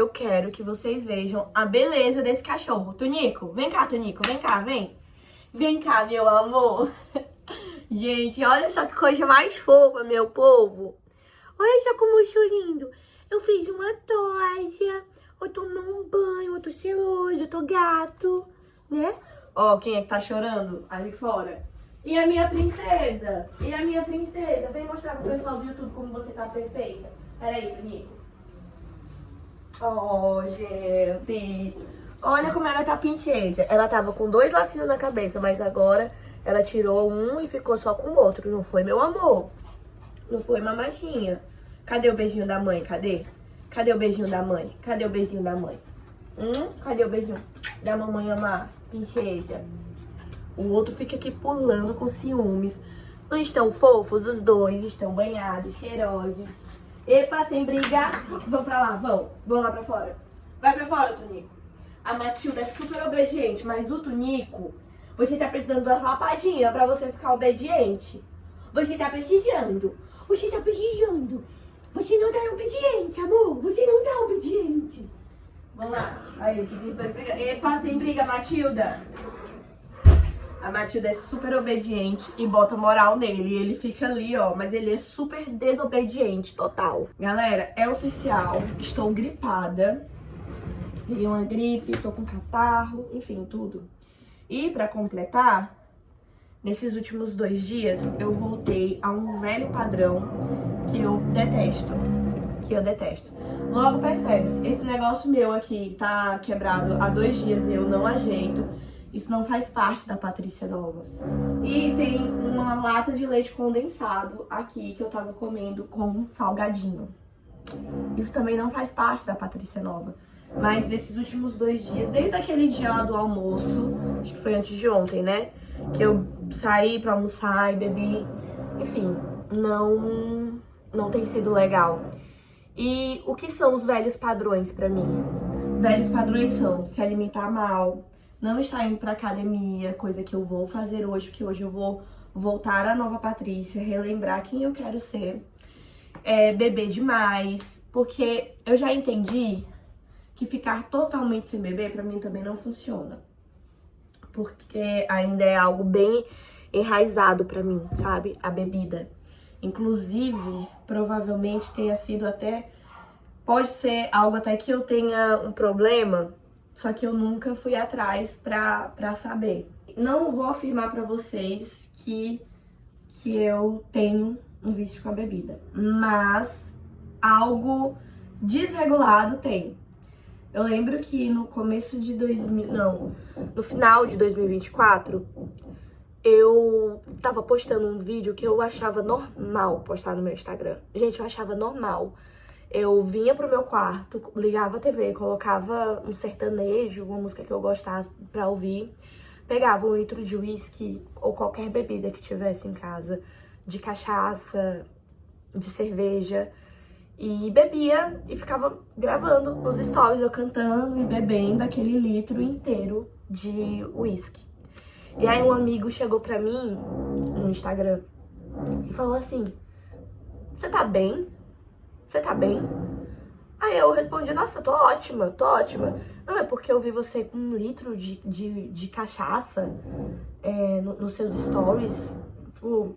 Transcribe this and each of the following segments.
Eu quero que vocês vejam a beleza desse cachorro. Tunico, vem cá, Tunico, vem cá, vem. Vem cá, meu amor. Gente, olha só que coisa mais fofa, meu povo. Olha só como eu sou lindo. Eu fiz uma toalha, eu tomei um banho, eu tô cheiroso, eu tô gato, né? Ó, quem é que tá chorando ali fora? E a minha princesa? E a minha princesa? Vem mostrar pro pessoal do YouTube como você tá perfeita. Peraí, Tunico. Oh, gente. Olha como ela tá pinchenta. Ela tava com 2 lacinhos na cabeça, mas agora ela tirou um e ficou só com o outro. Não foi, meu amor? Não foi, mamadinha? Cadê o beijinho da mãe? Cadê? Cadê o beijinho da mãe? Cadê o beijinho da mãe? Cadê o beijinho da mamãe amar? Princesa. O outro fica aqui pulando com ciúmes. Não estão fofos? Os dois estão banhados, cheirosos. Epa, sem brigar. Vão pra lá, vão. Vão lá pra fora. Vai pra fora, Tunico. A Matilda é super obediente, mas o Tunico, você tá precisando de uma lapadinha pra você ficar obediente. Você tá precisando. Você tá precisando. Você não tá obediente, amor. Você não tá obediente. Vamos lá. Aí, que os dois brigando. Epa, sem briga, Matilda. A Matilda é super obediente e bota moral nele. E ele fica ali, ó. Mas ele é super desobediente, total. Galera, é oficial. Estou gripada. Peguei uma gripe, tô com catarro, enfim, tudo. E pra completar, nesses últimos 2 dias, eu voltei a um velho padrão que eu detesto. Logo percebe-se, esse negócio meu aqui tá quebrado há 2 dias e eu não ajeito. Isso não faz parte da Patrícia Nova. E tem uma lata de leite condensado aqui que eu tava comendo com salgadinho. Isso também não faz parte da Patrícia Nova. Mas nesses últimos 2 dias, desde aquele dia lá do almoço, acho que foi antes de ontem, né? Que eu saí pra almoçar e bebi. Enfim, não tem sido legal. E o que são os velhos padrões pra mim? Velhos padrões são se alimentar mal, não estar indo pra academia, coisa que eu vou fazer hoje, porque hoje eu vou voltar à nova Patrícia, relembrar quem eu quero ser, beber demais, porque eu já entendi que ficar totalmente sem beber pra mim também não funciona. Porque ainda é algo bem enraizado pra mim, sabe? A bebida. Inclusive, provavelmente tenha sido até... Pode ser algo até que eu tenha um problema, só que eu nunca fui atrás pra saber. Não vou afirmar pra vocês que eu tenho um vício com a bebida, mas algo desregulado tem. Eu lembro que no começo de no final de 2024, eu tava postando um vídeo que eu achava normal postar no meu Instagram. Gente, eu achava normal. Eu vinha pro meu quarto, ligava a TV, colocava um sertanejo, uma música que eu gostasse pra ouvir, pegava 1 litro de uísque ou qualquer bebida que tivesse em casa, de cachaça, de cerveja, e bebia e ficava gravando nos stories, eu cantando e bebendo aquele litro inteiro de uísque. E aí um amigo chegou pra mim no Instagram e falou assim: "Você tá bem? Você tá bem?" Aí eu respondi: "Nossa, tô ótima, tô ótima." "Não, é porque eu vi você com 1 litro de cachaça nos seus stories." Tipo,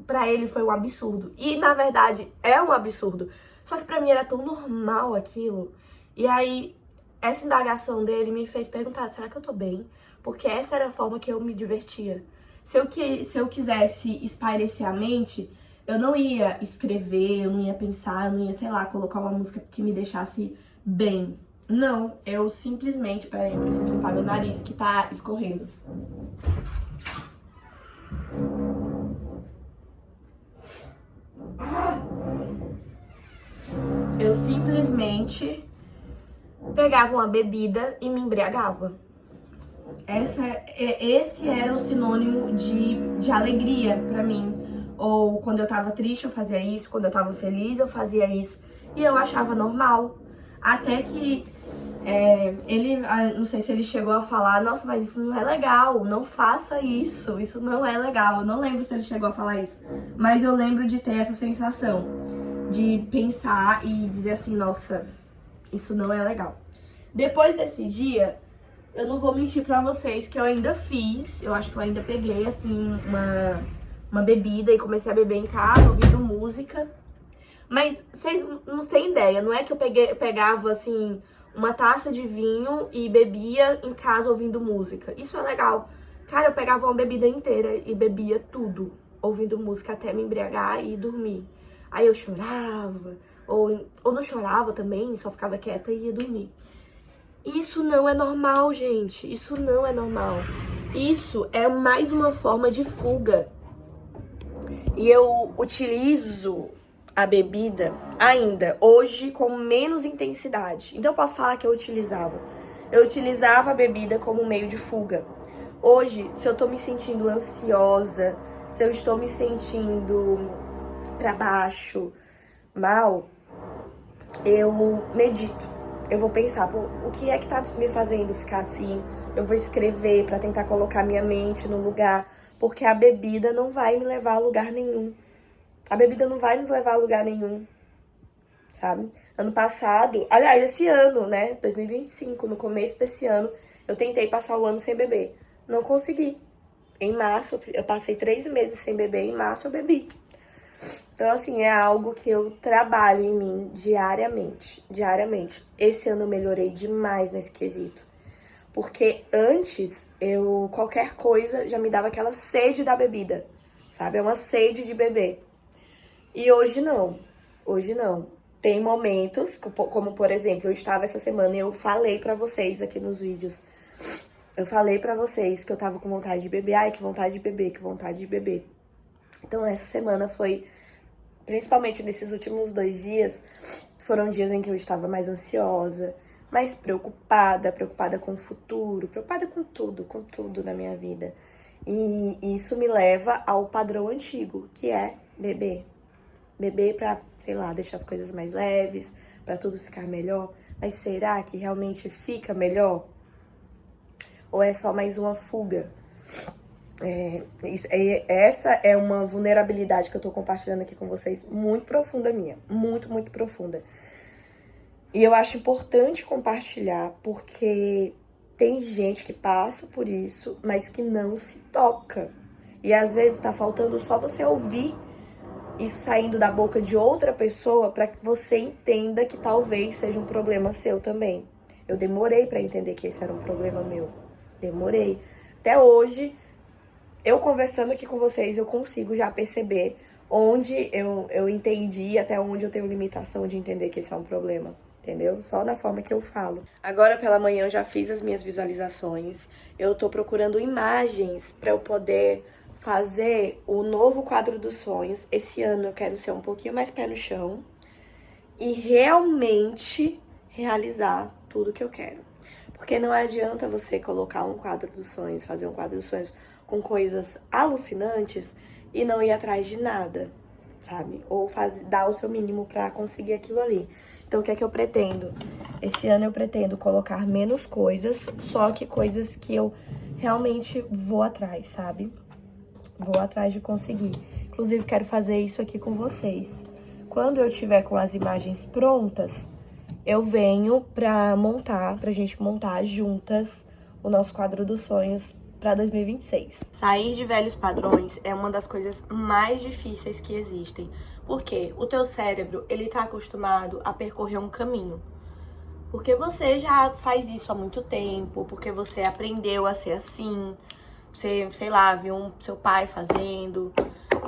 pra ele foi um absurdo. E na verdade é um absurdo. Só que pra mim era tão normal aquilo. E aí essa indagação dele me fez perguntar: será que eu tô bem? Porque essa era a forma que eu me divertia. Se eu quisesse espairecer a mente, eu não ia escrever, eu não ia pensar, eu não ia, sei lá, colocar uma música que me deixasse bem. Não, eu simplesmente... Peraí, eu preciso limpar meu nariz que tá escorrendo. Eu simplesmente pegava uma bebida e me embriagava. Esse era o sinônimo de alegria pra mim. Ou quando eu tava triste eu fazia isso, quando eu tava feliz eu fazia isso. E eu achava normal. Até que ele, não sei se ele chegou a falar: "Nossa, mas isso não é legal, não faça isso, isso não é legal." Eu não lembro se ele chegou a falar isso, mas eu lembro de ter essa sensação, de pensar e dizer assim: "Nossa, Isso não é legal. Depois desse dia, eu não vou mentir pra vocês que eu ainda fiz. Eu acho que eu ainda peguei, assim, uma bebida e comecei a beber em casa, ouvindo música. Mas vocês não têm ideia, não é que eu pegava, assim, uma taça de vinho e bebia em casa ouvindo música. Isso é legal. Cara, eu pegava uma bebida inteira e bebia tudo, ouvindo música até me embriagar e dormir. Aí eu chorava, ou não chorava também, só ficava quieta e ia dormir. Isso não é normal, gente. Isso não é normal. Isso é mais uma forma de fuga. E eu utilizo a bebida ainda, hoje, com menos intensidade. Então eu posso falar que eu utilizava. Eu utilizava a bebida como meio de fuga. Hoje, se eu tô me sentindo ansiosa, se eu estou me sentindo pra baixo, mal, eu medito. Eu vou pensar, pô, o que é que tá me fazendo ficar assim? Eu vou escrever pra tentar colocar minha mente no lugar, porque a bebida não vai me levar a lugar nenhum. A bebida não vai nos levar a lugar nenhum, sabe? Ano passado, aliás, esse ano, né, 2025, no começo desse ano, eu tentei passar o ano sem beber. Não consegui. Em março, eu passei 3 meses sem beber, em março eu bebi. Então, assim, é algo que eu trabalho em mim diariamente, diariamente. Esse ano eu melhorei demais nesse quesito. Porque antes, qualquer coisa já me dava aquela sede da bebida, sabe? É uma sede de beber. E hoje não, hoje não. Tem momentos, como por exemplo, eu estava essa semana e eu falei pra vocês aqui nos vídeos. Eu falei pra vocês que eu tava com vontade de beber. Ai, que vontade de beber, que vontade de beber. Então essa semana foi, principalmente nesses últimos 2 dias, foram dias em que eu estava mais ansiosa, mais preocupada com o futuro, preocupada com tudo na minha vida. E isso me leva ao padrão antigo, que é beber. Beber pra, sei lá, deixar as coisas mais leves, pra tudo ficar melhor. Mas será que realmente fica melhor? Ou é só mais uma fuga? Essa é uma vulnerabilidade que eu tô compartilhando aqui com vocês, muito profunda minha. Muito, muito profunda. E eu acho importante compartilhar, porque tem gente que passa por isso, mas que não se toca. E às vezes tá faltando só você ouvir isso saindo da boca de outra pessoa para que você entenda que talvez seja um problema seu também. Eu demorei para entender que esse era um problema meu. Demorei. Até hoje, eu conversando aqui com vocês, eu consigo já perceber onde eu entendi, até onde eu tenho limitação de entender que esse é um problema. Entendeu? Só na forma que eu falo. Agora pela manhã eu já fiz as minhas visualizações. Eu tô procurando imagens para eu poder fazer o novo quadro dos sonhos. Esse ano eu quero ser um pouquinho mais pé no chão e realmente realizar tudo que eu quero. Porque não adianta você colocar um quadro dos sonhos, fazer um quadro dos sonhos com coisas alucinantes e não ir atrás de nada, sabe? Ou dar o seu mínimo pra conseguir aquilo ali. Então, o que é que eu pretendo? Esse ano eu pretendo colocar menos coisas, só que coisas que eu realmente vou atrás, sabe? Vou atrás de conseguir. Inclusive, quero fazer isso aqui com vocês. Quando eu tiver com as imagens prontas, eu venho pra gente montar juntas o nosso quadro dos sonhos pra 2026. Sair de velhos padrões é uma das coisas mais difíceis que existem. Porque o teu cérebro, ele tá acostumado a percorrer um caminho. Porque você já faz isso há muito tempo, porque você aprendeu a ser assim, você, sei lá, viu seu pai fazendo,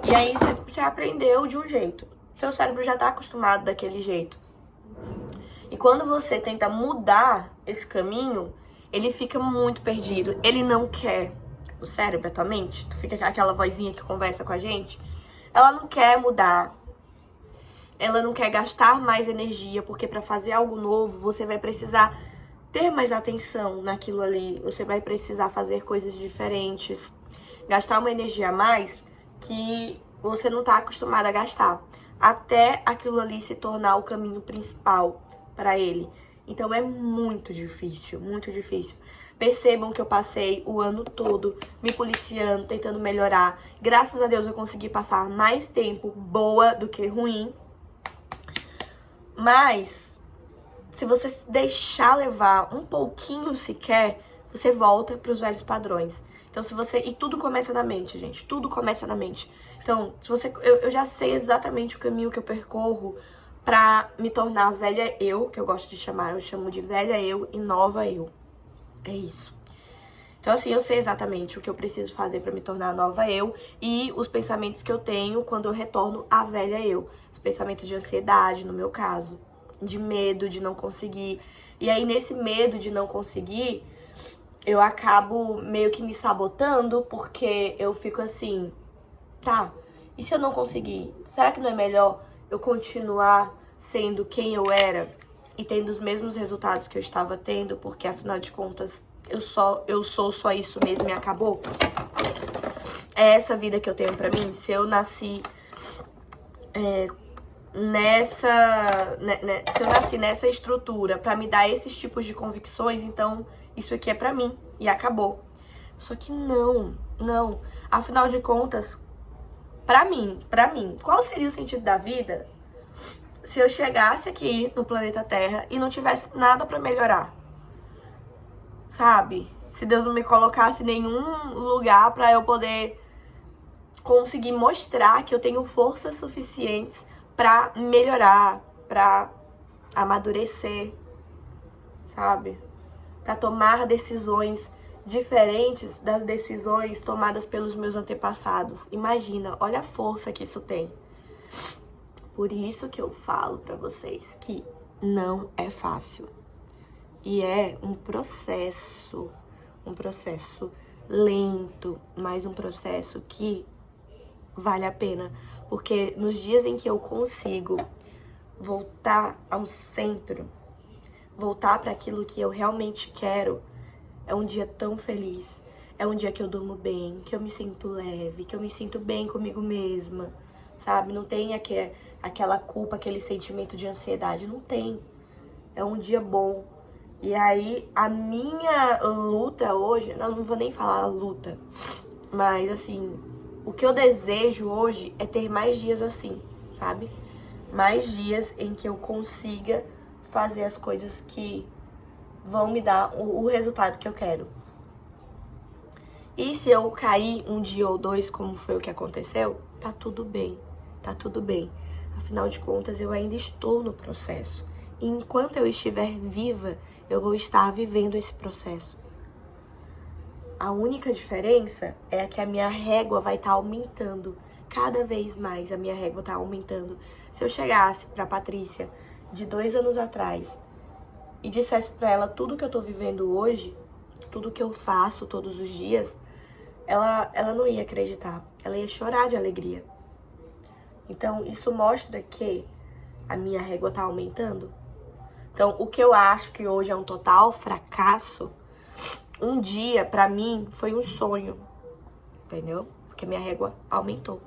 e aí você aprendeu de um jeito. Seu cérebro já tá acostumado daquele jeito. E quando você tenta mudar esse caminho, ele fica muito perdido. Ele não quer. O cérebro, a tua mente, tu fica aquela vozinha que conversa com a gente, ela não quer mudar. Ela não quer gastar mais energia, porque para fazer algo novo, você vai precisar ter mais atenção naquilo ali. Você vai precisar fazer coisas diferentes, gastar uma energia a mais que você não tá acostumado a gastar, até aquilo ali se tornar o caminho principal para ele. Então é muito difícil, muito difícil. Percebam que eu passei o ano todo me policiando, tentando melhorar. Graças a Deus eu consegui passar mais tempo boa do que ruim. Mas se você se deixar levar um pouquinho sequer, você volta para os velhos padrões. Então, se você... E tudo começa na mente, gente. Tudo começa na mente. Então, se você... Eu já sei exatamente o caminho que eu percorro pra me tornar velha eu, que eu gosto de chamar. Eu chamo de velha eu e nova eu. É isso. Então, assim, eu sei exatamente o que eu preciso fazer pra me tornar nova eu e os pensamentos que eu tenho quando eu retorno à velha eu. Os pensamentos de ansiedade, no meu caso. De medo de não conseguir. E aí, nesse medo de não conseguir, eu acabo meio que me sabotando, porque eu fico assim, tá, e se eu não conseguir? Será que não é melhor eu continuar sendo quem eu era e tendo os mesmos resultados que eu estava tendo, porque afinal de contas eu sou só isso mesmo e acabou? É essa vida que eu tenho pra mim? Se eu nasci se eu nasci nessa estrutura pra me dar esses tipos de convicções, então isso aqui é pra mim e acabou. Só que não. Afinal de contas, pra mim, qual seria o sentido da vida se eu chegasse aqui no planeta Terra e não tivesse nada pra melhorar? Sabe? Se Deus não me colocasse em nenhum lugar pra eu poder conseguir mostrar que eu tenho forças suficientes pra melhorar, pra amadurecer, sabe? Pra tomar decisões diferentes das decisões tomadas pelos meus antepassados. Imagina, olha a força que isso tem. Por isso que eu falo pra vocês que não é fácil. E é um processo lento, mas um processo que vale a pena. Porque nos dias em que eu consigo voltar ao centro, voltar para aquilo que eu realmente quero, é um dia tão feliz. É um dia que eu durmo bem, que eu me sinto leve, que eu me sinto bem comigo mesma, sabe? Não tem aquela culpa, aquele sentimento de ansiedade, não tem. É um dia bom. E aí, a minha luta hoje, não vou nem falar luta, mas assim, o que eu desejo hoje é ter mais dias assim, sabe? Mais dias em que eu consiga fazer as coisas que vão me dar o resultado que eu quero. E se eu cair um dia ou dois, como foi o que aconteceu, tá tudo bem, tá tudo bem. Afinal de contas, eu ainda estou no processo. E enquanto eu estiver viva, eu vou estar vivendo esse processo. A única diferença é que a minha régua vai estar aumentando. Cada vez mais a minha régua está aumentando. Se eu chegasse pra Patrícia de 2 anos atrás e dissesse pra ela tudo que eu tô vivendo hoje, tudo que eu faço todos os dias, ela não ia acreditar. Ela ia chorar de alegria. Então, isso mostra que a minha régua tá aumentando. Então, o que eu acho que hoje é um total fracasso, um dia, pra mim, foi um sonho. Entendeu? Porque minha régua aumentou.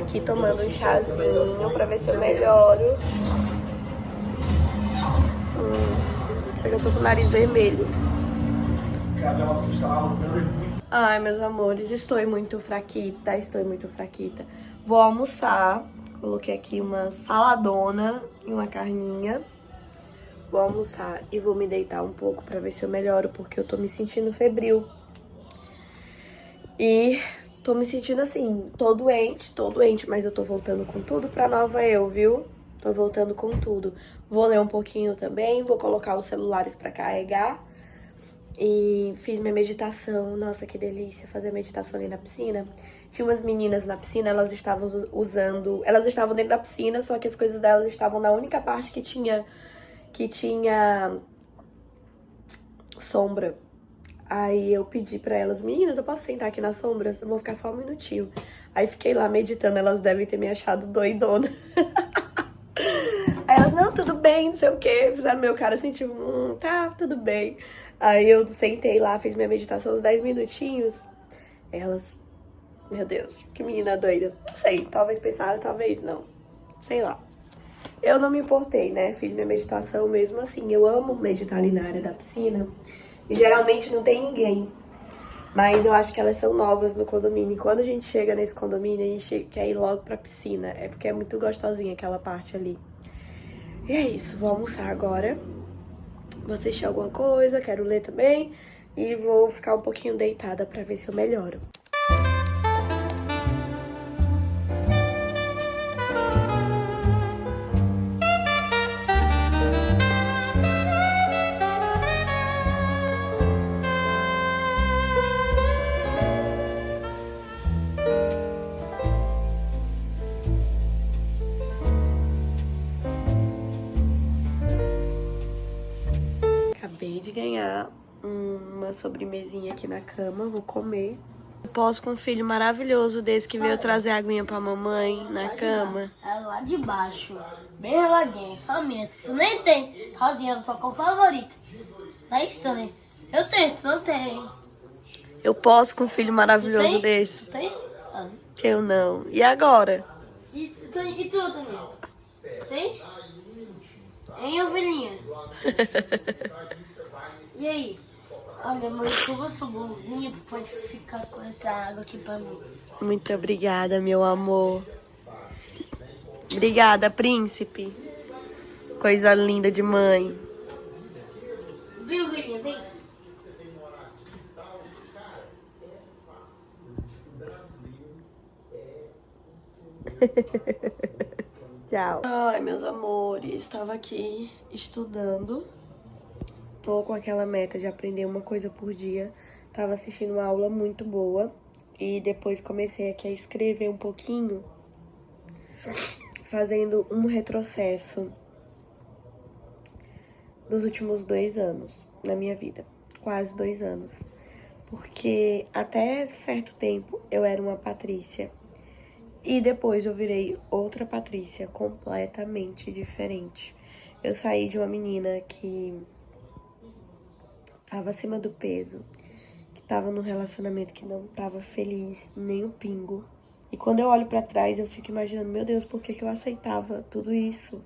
aqui tomando um chazinho pra ver se eu melhoro. Chega, eu tô com o nariz vermelho. Ai, meus amores, estou muito fraquita, Vou almoçar. Coloquei aqui uma saladona e uma carninha. Vou almoçar e vou me deitar um pouco pra ver se eu melhoro, porque eu tô me sentindo febril. E tô me sentindo assim, tô doente, mas eu tô voltando com tudo pra nova eu, viu? Tô voltando com tudo. Vou ler um pouquinho também, vou colocar os celulares pra carregar. E fiz minha meditação. Nossa, que delícia fazer meditação ali na piscina. Tinha umas meninas na piscina, elas estavam dentro da piscina, só que as coisas delas estavam na única parte que tinha sombra. Aí eu pedi pra elas, meninas, eu posso sentar aqui na sombra? Eu vou ficar só um minutinho. Aí fiquei lá meditando, elas devem ter me achado doidona. Aí elas, não, tudo bem, não sei o quê. Fizeram meu cara assim, tipo, tá, tudo bem. Aí eu sentei lá, fiz minha meditação uns 10 minutinhos. Elas, meu Deus, que menina doida. Não sei, talvez pensaram, talvez não. Sei lá. Eu não me importei, né? Fiz minha meditação mesmo assim. Eu amo meditar ali na área da piscina. E geralmente não tem ninguém. Mas eu acho que elas são novas no condomínio. E quando a gente chega nesse condomínio, a gente quer ir logo pra piscina. É porque é muito gostosinha aquela parte ali. E é isso, vou almoçar agora. Vou assistir alguma coisa, quero ler também. E vou ficar um pouquinho deitada pra ver se eu melhoro. Acabei de ganhar uma sobremesinha aqui na cama, vou comer. Posso com um filho maravilhoso desse que veio trazer aguinha pra mamãe na cama. É lá de baixo, bem reladinho, só minha. Tu nem tem, Rosinha, sua cor favorita. Não é isso também? Eu tenho, tu não tem. Eu posso com um filho maravilhoso desse. Tu tem? Ah. Eu não. E agora? E tu também? Tem? Hein, ovelhinha? E aí? Olha, mãe, como eu sou bonzinho, tu pode ficar com essa água aqui pra mim. Muito obrigada, meu amor. Obrigada, príncipe. Coisa linda de mãe. Vem, ovelhinha, vem. Tchau. Ai, meus amores, estava aqui estudando. Tô com aquela meta de aprender uma coisa por dia. Tava assistindo uma aula muito boa. E depois comecei aqui a escrever um pouquinho, fazendo um retrocesso dos últimos 2 anos na minha vida. Quase 2 anos. Porque até certo tempo eu era uma Patrícia. E depois eu virei outra Patrícia, completamente diferente. Eu saí de uma menina que tava acima do peso, que tava num relacionamento que não tava feliz, nem um pingo. E quando eu olho pra trás, eu fico imaginando, meu Deus, por que eu aceitava tudo isso?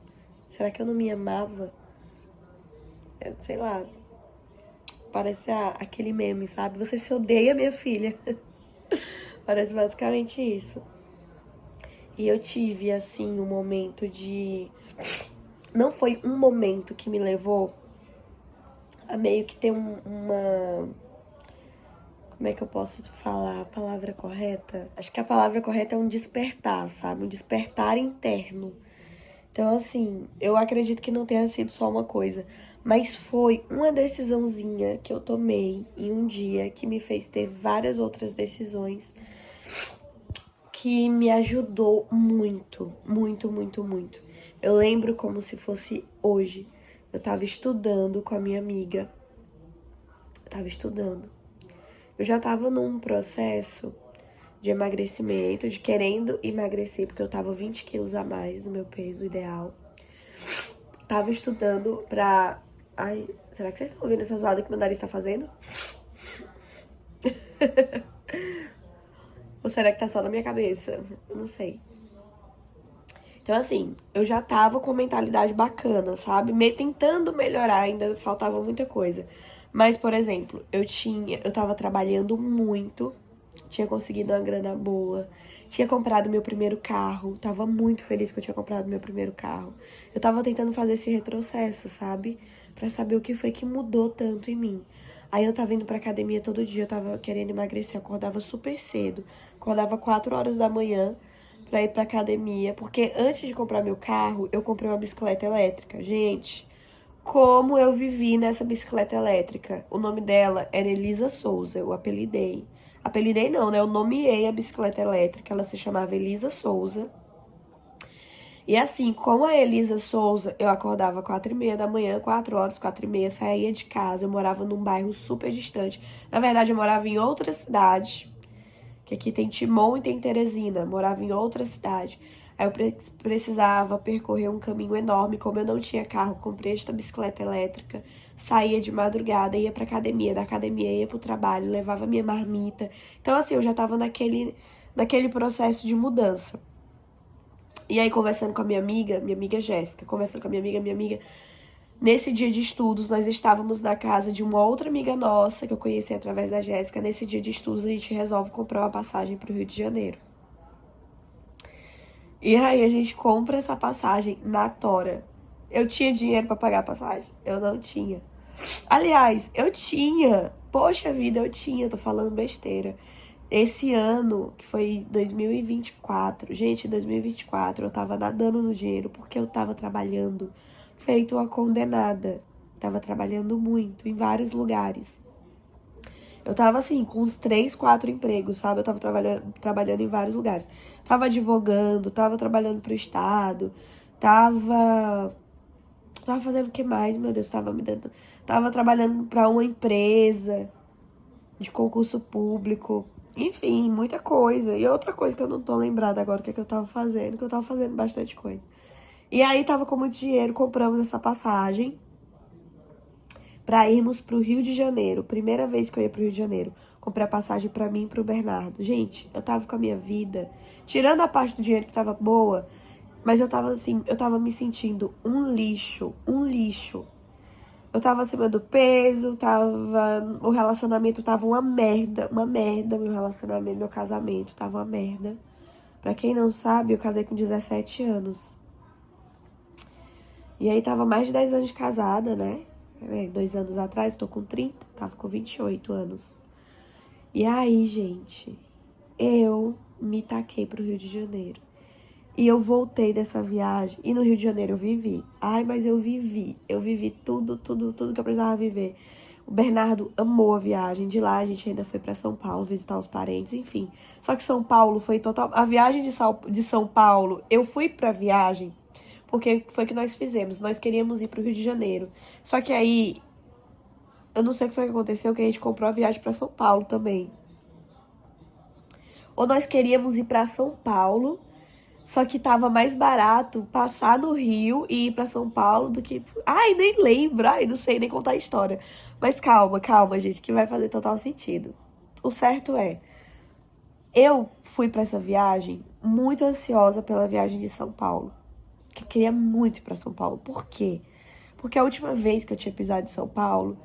Será que eu não me amava? Eu, sei lá, parece aquele meme, sabe? Você se odeia, minha filha. Parece basicamente isso. E eu tive, assim, um momento de... Não foi um momento que me levou a meio que ter uma... Como é que eu posso falar a palavra correta? Acho que a palavra correta é um despertar, sabe? Um despertar interno. Então, assim, eu acredito que não tenha sido só uma coisa. Mas foi uma decisãozinha que eu tomei em um dia que me fez ter várias outras decisões que me ajudou muito, muito, muito, muito. Eu lembro como se fosse hoje. Eu tava estudando com a minha amiga. Eu já tava num processo de emagrecimento, de querendo emagrecer, porque eu tava 20 quilos a mais do meu peso ideal. Tava estudando pra... Ai, será que vocês estão ouvindo essa zoada que meu nariz tá fazendo? Ou será que tá só na minha cabeça? Eu não sei. Então, assim, eu já tava com mentalidade bacana, sabe? Tentando melhorar, ainda faltava muita coisa. Mas, por exemplo, eu tava trabalhando muito, tinha conseguido uma grana boa, tinha comprado meu primeiro carro, tava muito feliz que eu tinha comprado meu primeiro carro. Eu tava tentando fazer esse retrocesso, sabe? Pra saber o que foi que mudou tanto em mim. Aí eu tava indo pra academia todo dia, eu tava querendo emagrecer, eu acordava super cedo. Acordava 4 horas da manhã pra ir pra academia, porque antes de comprar meu carro, eu comprei uma bicicleta elétrica. Gente, como eu vivi nessa bicicleta elétrica. O nome dela era Elisa Souza, eu apelidei. Apelidei não, né? Eu nomeei a bicicleta elétrica, ela se chamava Elisa Souza. E assim, com a Elisa Souza, eu acordava 4h30 da manhã, 4 horas, 4h30, saía de casa. Eu morava num bairro super distante. Na verdade, eu morava em outra cidade, que aqui tem Timon e tem Teresina. Morava em outra cidade. Aí eu precisava percorrer um caminho enorme. Como eu não tinha carro, comprei esta bicicleta elétrica. Saía de madrugada, ia pra academia. Da academia ia pro trabalho, levava minha marmita. Então, assim, eu já tava naquele processo de mudança. E aí, conversando com a minha amiga Jéssica, conversando com a minha amiga, nesse dia de estudos, nós estávamos na casa de uma outra amiga nossa, que eu conheci através da Jéssica. Nesse dia de estudos, a gente resolve comprar uma passagem pro Rio de Janeiro. E aí, a gente compra essa passagem na tora. Eu tinha dinheiro pra pagar a passagem? Eu não tinha. Aliás, eu tinha. Poxa vida, eu tinha, tô falando besteira. Esse ano, que foi 2024, gente, 2024, eu tava nadando no dinheiro porque eu tava trabalhando feito uma condenada. Tava trabalhando muito, em vários lugares. Eu tava assim, com uns 3, 4 empregos, sabe? Eu tava trabalhando em vários lugares. Tava advogando, tava trabalhando pro Estado, tava fazendo o que mais, meu Deus, tava trabalhando pra uma empresa de concurso público. Enfim, muita coisa. E outra coisa que eu não tô lembrada agora o que é que eu tava fazendo, que eu tava fazendo bastante coisa. E aí tava com muito dinheiro, compramos essa passagem pra irmos pro Rio de Janeiro. Primeira vez que eu ia pro Rio de Janeiro. Comprei a passagem pra mim e pro Bernardo. Gente, eu tava com a minha vida, tirando a parte do dinheiro que tava boa, mas eu tava assim, eu tava me sentindo um lixo. Eu tava acima do peso, o relacionamento tava uma merda, meu relacionamento, meu casamento tava uma merda. Pra quem não sabe, eu casei com 17 anos. E aí tava mais de 10 anos de casada, né? 2 anos atrás, tô com 30, tava com 28 anos. E aí, gente, eu me taquei pro Rio de Janeiro. E eu voltei dessa viagem. E no Rio de Janeiro eu vivi. Ai, mas eu vivi. Eu vivi tudo que eu precisava viver. O Bernardo amou a viagem. De lá a gente ainda foi pra São Paulo visitar os parentes, enfim. Só que São Paulo foi total... A viagem de São Paulo, eu fui pra viagem porque foi o que nós fizemos. Nós queríamos ir pro Rio de Janeiro. Só que aí, eu não sei o que foi que aconteceu, que a gente comprou a viagem pra São Paulo também. Ou nós queríamos ir pra São Paulo... Só que tava mais barato passar no Rio e ir pra São Paulo do que... Ai, nem lembro. Ai, não sei nem contar a história. Mas calma, gente, que vai fazer total sentido. O certo é... Eu fui pra essa viagem muito ansiosa pela viagem de São Paulo. Que eu queria muito ir pra São Paulo. Por quê? Porque a última vez que eu tinha pisado em São Paulo,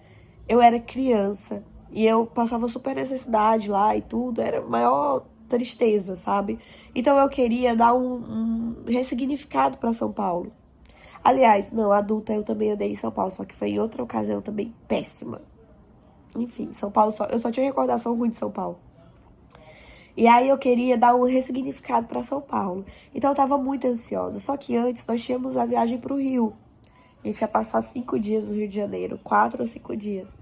eu era criança. E eu passava super necessidade lá e tudo. Era maior... tristeza, sabe? Então eu queria dar um ressignificado pra São Paulo. Aliás, não, adulta eu também andei em São Paulo, só que foi em outra ocasião também péssima. Enfim, São Paulo, eu só tinha recordação ruim de São Paulo. E aí eu queria dar um ressignificado pra São Paulo. Então eu tava muito ansiosa. Só que antes nós tínhamos a viagem pro Rio. A gente ia passar 5 dias no Rio de Janeiro, 4 ou 5 dias.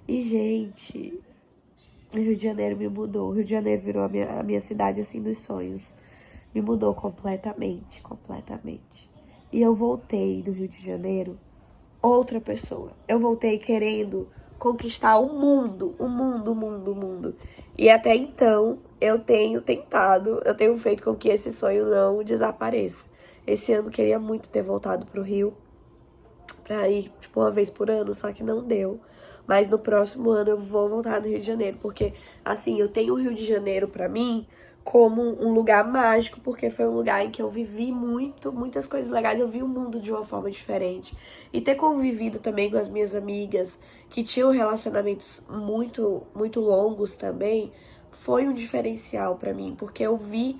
E, gente... O Rio de Janeiro me mudou. O Rio de Janeiro virou a minha cidade, assim, dos sonhos. Me mudou completamente. E eu voltei do Rio de Janeiro outra pessoa. Eu voltei querendo conquistar o mundo. E até então, eu tenho feito com que esse sonho não desapareça. Esse ano, queria muito ter voltado pro Rio pra ir, tipo, uma vez por ano, só que não deu. Mas no próximo ano eu vou voltar no Rio de Janeiro, porque, assim, eu tenho o Rio de Janeiro pra mim como um lugar mágico, porque foi um lugar em que eu vivi muitas coisas legais, eu vi o mundo de uma forma diferente. E ter convivido também com as minhas amigas, que tinham relacionamentos muito longos também, foi um diferencial pra mim, porque eu vi,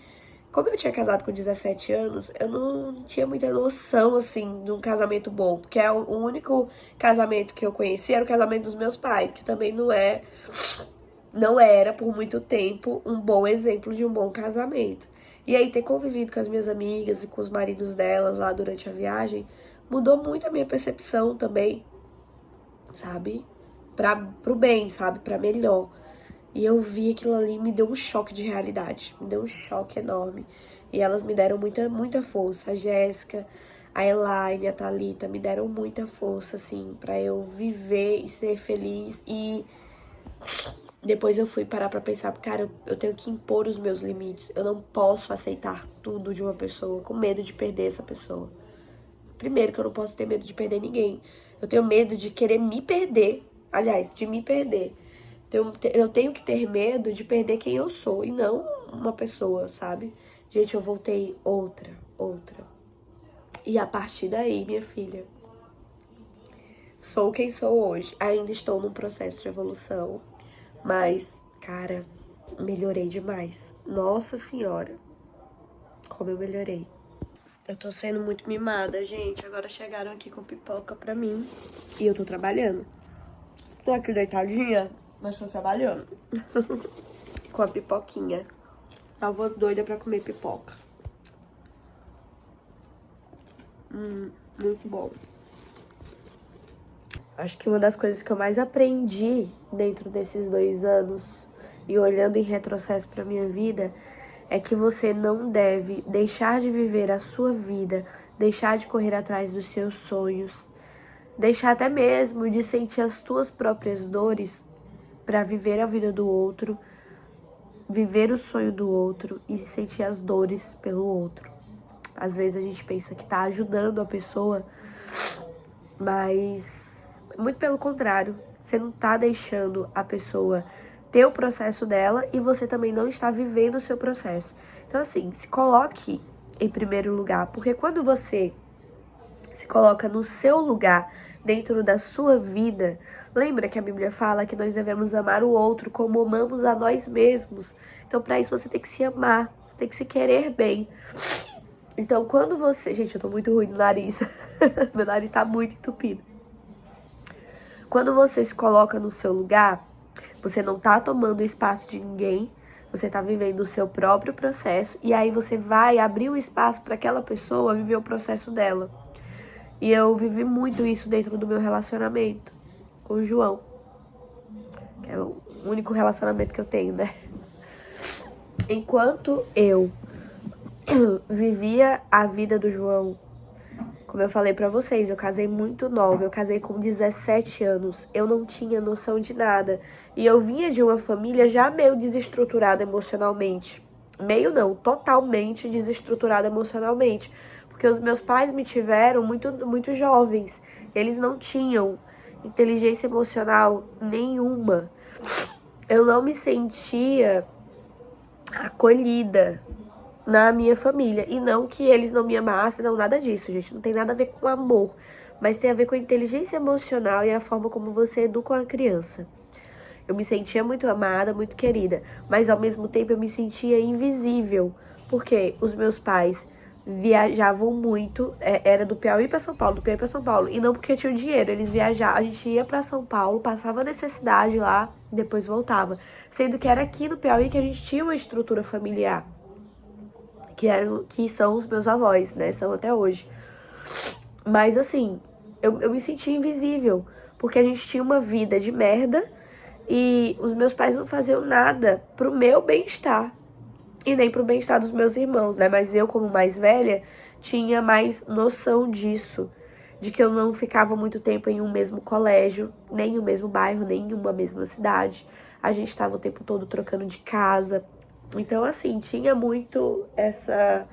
como eu tinha casado com 17 anos, eu não tinha muita noção, assim, de um casamento bom, porque o único casamento que eu conheci era o casamento dos meus pais, que também não era, por muito tempo, um bom exemplo de um bom casamento. E aí, ter convivido com as minhas amigas e com os maridos delas lá durante a viagem, mudou muito a minha percepção também, sabe? Pro bem, sabe? Pra melhor. E eu vi aquilo ali e me deu um choque de realidade. Me deu um choque enorme. E elas me deram muita força. A Jéssica, a Elaine, a Thalita me deram muita força, assim, pra eu viver e ser feliz. E depois eu fui parar pra pensar, cara, eu tenho que impor os meus limites. Eu não posso aceitar tudo de uma pessoa com medo de perder essa pessoa. Primeiro que eu não posso ter medo de perder ninguém. Eu tenho medo de querer me perder. Aliás, de me perder. Eu tenho que ter medo de perder quem eu sou e não uma pessoa, sabe? Gente, eu voltei outra. E a partir daí, minha filha, sou quem sou hoje. Ainda estou num processo de evolução. Mas, cara, melhorei demais. Nossa Senhora, como eu melhorei. Eu tô sendo muito mimada, gente. Agora chegaram aqui com pipoca pra mim. E eu tô trabalhando. Tô aqui deitadinha, mas tô trabalhando. Com a pipoquinha. Tava doida pra comer pipoca. Muito bom. Acho que uma das coisas que eu mais aprendi dentro desses 2 anos e olhando em retrocesso pra minha vida é que você não deve deixar de viver a sua vida, deixar de correr atrás dos seus sonhos, deixar até mesmo de sentir as tuas próprias dores pra viver a vida do outro, viver o sonho do outro e sentir as dores pelo outro. Às vezes a gente pensa que tá ajudando a pessoa, mas muito pelo contrário, você não tá deixando a pessoa ter o processo dela e você também não está vivendo o seu processo. Então, assim, se coloque em primeiro lugar, porque quando você se coloca no seu lugar, dentro da sua vida, lembra que a Bíblia fala que nós devemos amar o outro como amamos a nós mesmos. Então, para isso, você tem que se amar, você tem que se querer bem. Então, quando você... Gente, eu tô muito ruim no nariz. Meu nariz tá muito entupido. Quando você se coloca no seu lugar, você não tá tomando o espaço de ninguém, você tá vivendo o seu próprio processo e aí você vai abrir o espaço para aquela pessoa viver o processo dela. E eu vivi muito isso dentro do meu relacionamento com o João, que é o único relacionamento que eu tenho, né? Enquanto eu vivia a vida do João, como eu falei pra vocês, eu casei muito nova, eu casei com 17 anos, eu não tinha noção de nada. E eu vinha de uma família já meio desestruturada emocionalmente. Meio não, totalmente desestruturada emocionalmente. Porque os meus pais me tiveram muito jovens. Eles não tinham inteligência emocional nenhuma. Eu não me sentia acolhida na minha família. E não que eles não me amassem, não, nada disso, gente. Não tem nada a ver com amor. Mas tem a ver com a inteligência emocional e a forma como você educa uma criança. Eu me sentia muito amada, muito querida. Mas ao mesmo tempo eu me sentia invisível. Porque os meus pais viajavam muito. Era do Piauí pra São Paulo, do Piauí pra São Paulo. E não porque tinha dinheiro, eles viajavam. A gente ia pra São Paulo, passava necessidade lá, depois voltava. Sendo que era aqui no Piauí que a gente tinha uma estrutura familiar. Que são os meus avós, né? São até hoje. Mas assim, eu me senti invisível. Porque a gente tinha uma vida de merda e os meus pais não faziam nada pro meu bem-estar. E nem pro bem-estar dos meus irmãos, né? Mas eu, como mais velha, tinha mais noção disso. De que eu não ficava muito tempo em um mesmo colégio, nem em um mesmo bairro, nem em uma mesma cidade. A gente tava o tempo todo trocando de casa. Então, assim, tinha muito essa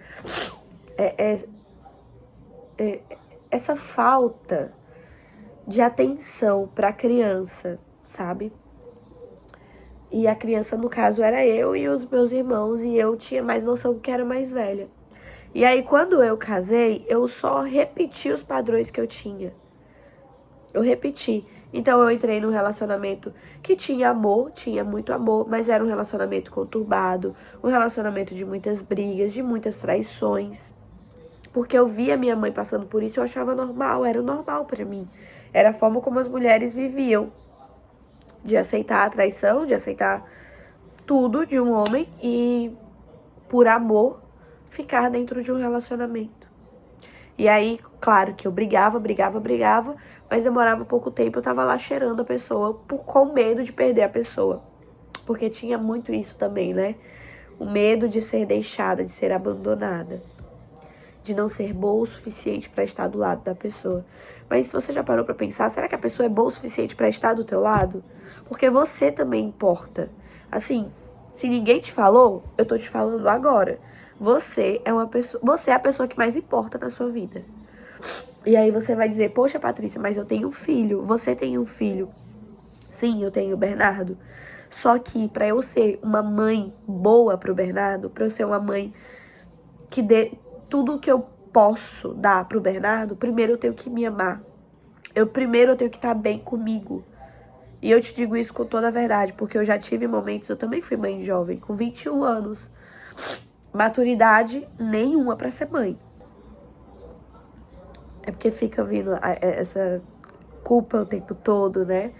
falta de atenção pra criança, sabe? E a criança, no caso, era eu e os meus irmãos, e eu tinha mais noção porque era mais velha. E aí, quando eu casei, eu só repeti os padrões que eu tinha. Eu repeti. Então, eu entrei num relacionamento que tinha amor, tinha muito amor, mas era um relacionamento conturbado, um relacionamento de muitas brigas, de muitas traições. Porque eu via minha mãe passando por isso e eu achava normal, era o normal pra mim. Era a forma como as mulheres viviam. De aceitar a traição, de aceitar tudo de um homem e, por amor, ficar dentro de um relacionamento. E aí, claro que eu brigava, mas demorava pouco tempo, eu tava lá cheirando a pessoa com medo de perder a pessoa. Porque tinha muito isso também, né? O medo de ser deixada, de ser abandonada. De não ser boa o suficiente pra estar do lado da pessoa. Mas se você já parou pra pensar, será que a pessoa é boa o suficiente pra estar do teu lado? Porque você também importa. Assim, se ninguém te falou, eu tô te falando agora. Você é a pessoa que mais importa na sua vida. E aí você vai dizer, poxa, Patrícia, mas eu tenho um filho. Você tem um filho. Sim, eu tenho o Bernardo. Só que pra eu ser uma mãe boa pro Bernardo, pra eu ser uma mãe que dê tudo que eu posso dar pro Bernardo, primeiro eu tenho que me amar. Primeiro eu tenho que estar bem comigo. E eu te digo isso com toda a verdade, porque eu já tive momentos, eu também fui mãe jovem, com 21 anos. Maturidade nenhuma pra ser mãe. É porque fica vindo essa culpa o tempo todo, né?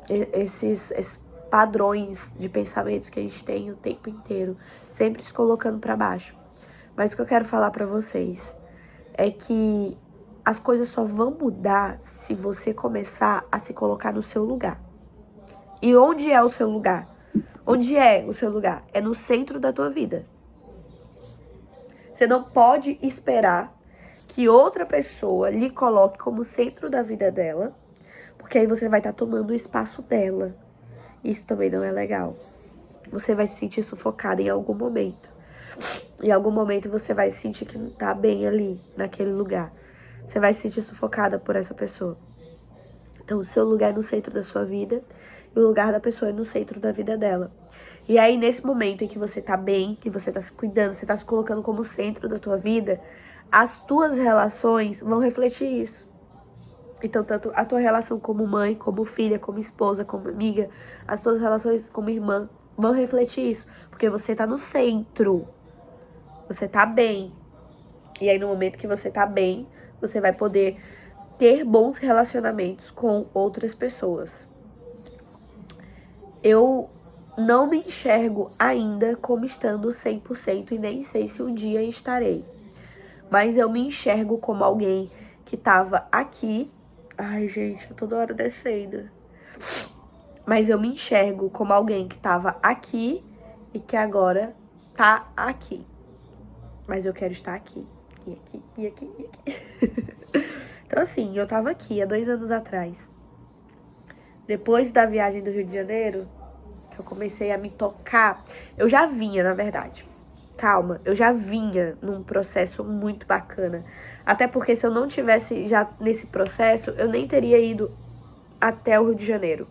Esses padrões de pensamentos que a gente tem o tempo inteiro, sempre se colocando pra baixo. Mas o que eu quero falar pra vocês é que as coisas só vão mudar se você começar a se colocar no seu lugar. E onde é o seu lugar? Onde é o seu lugar? É no centro da tua vida. Você não pode esperar que outra pessoa lhe coloque como centro da vida dela, porque aí você vai estar tomando o espaço dela. Isso também não é legal. Você vai se sentir sufocada em algum momento. Em algum momento você vai sentir que não tá bem ali, naquele lugar. Você vai se sentir sufocada por essa pessoa. Então, o seu lugar é no centro da sua vida e o lugar da pessoa é no centro da vida dela. E aí, nesse momento em que você tá bem, que você tá se cuidando, você tá se colocando como centro da tua vida, as tuas relações vão refletir isso. Então, tanto a tua relação como mãe, como filha, como esposa, como amiga, as tuas relações como irmã vão refletir isso. Porque você tá no centro. Você tá bem. E aí, no momento que você tá bem, você vai poder ter bons relacionamentos com outras pessoas. Eu não me enxergo ainda como estando 100% e nem sei se um dia estarei. Mas eu me enxergo como alguém que tava aqui. Ai, gente, eu tô toda hora descendo. Mas eu me enxergo como alguém que tava aqui e que agora tá aqui. Mas eu quero estar aqui. E aqui, e aqui, e aqui. Então, assim, eu tava aqui há 2 anos atrás. Depois da viagem do Rio de Janeiro, que eu comecei a me tocar, eu já vinha, na verdade. Calma, eu já vinha num processo muito bacana. Até porque se eu não tivesse já nesse processo, eu nem teria ido até o Rio de Janeiro.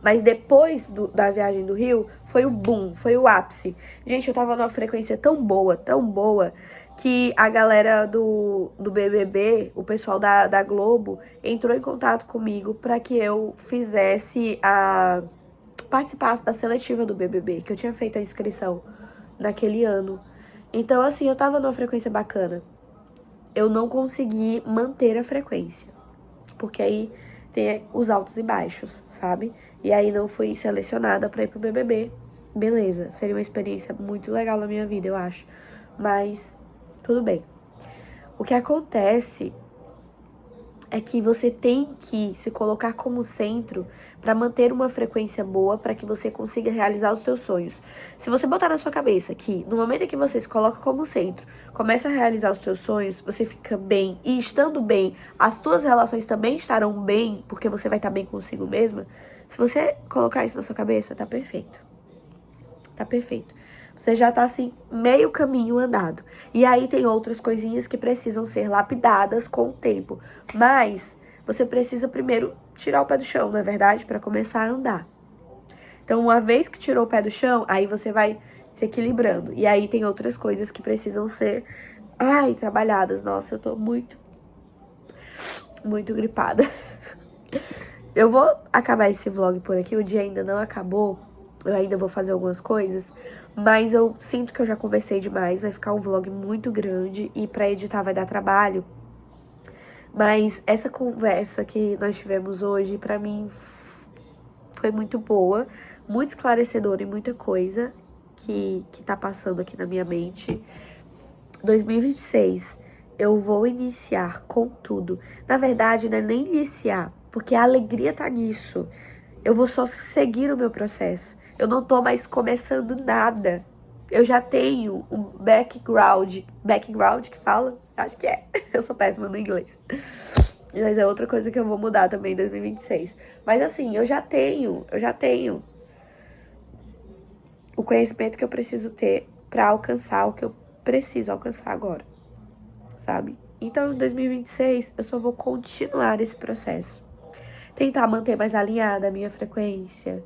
Mas depois da viagem do Rio, foi o boom, foi o ápice. Gente, eu tava numa frequência tão boa, que a galera do BBB, o pessoal da Globo, entrou em contato comigo pra que eu participasse da seletiva do BBB, que eu tinha feito a inscrição naquele ano. Então, assim, eu tava numa frequência bacana. Eu não consegui manter a frequência, porque aí tem os altos e baixos, sabe? E aí não fui selecionada pra ir pro BBB. Beleza, seria uma experiência muito legal na minha vida, eu acho. Mas tudo bem. O que acontece é que você tem que se colocar como centro para manter uma frequência boa para que você consiga realizar os seus sonhos. Se você botar na sua cabeça que no momento em que você se coloca como centro, começa a realizar os seus sonhos, você fica bem, e estando bem, as suas relações também estarão bem, porque você vai estar bem consigo mesma. Se você colocar isso na sua cabeça, tá perfeito. Tá perfeito. Você já tá, assim, meio caminho andado. E aí tem outras coisinhas que precisam ser lapidadas com o tempo. Mas você precisa primeiro tirar o pé do chão, não é verdade? Pra começar a andar. Então, uma vez que tirou o pé do chão, aí você vai se equilibrando. E aí tem outras coisas que precisam ser, trabalhadas. Nossa, eu tô muito gripada. Eu vou acabar esse vlog por aqui, o dia ainda não acabou. Eu ainda vou fazer algumas coisas, mas eu sinto que eu já conversei demais. Vai ficar um vlog muito grande e pra editar vai dar trabalho. Mas essa conversa que nós tivemos hoje, pra mim, foi muito boa, muito esclarecedora e muita coisa que tá passando aqui na minha mente. 2026, eu vou iniciar com tudo. Na verdade, não é nem iniciar, porque a alegria tá nisso. Eu vou só seguir o meu processo. Eu não tô mais começando nada. Eu já tenho um background que fala? Acho que é. Eu sou péssima no inglês. Mas é outra coisa que eu vou mudar também em 2026. Mas assim, eu já tenho o conhecimento que eu preciso ter pra alcançar o que eu preciso alcançar agora, sabe? Então, em 2026, eu só vou continuar esse processo. Tentar manter mais alinhada a minha frequência.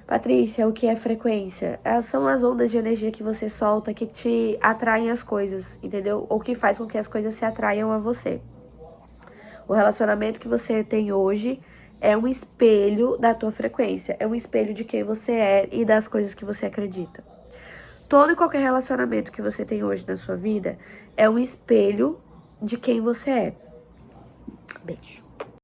Patrícia, o que é frequência? São as ondas de energia que você solta que te atraem as coisas, entendeu? Ou que faz com que as coisas se atraiam a você. O relacionamento que você tem hoje é um espelho da tua frequência. É um espelho de quem você é e das coisas que você acredita. Todo e qualquer relacionamento que você tem hoje na sua vida é um espelho de quem você é. Beijo.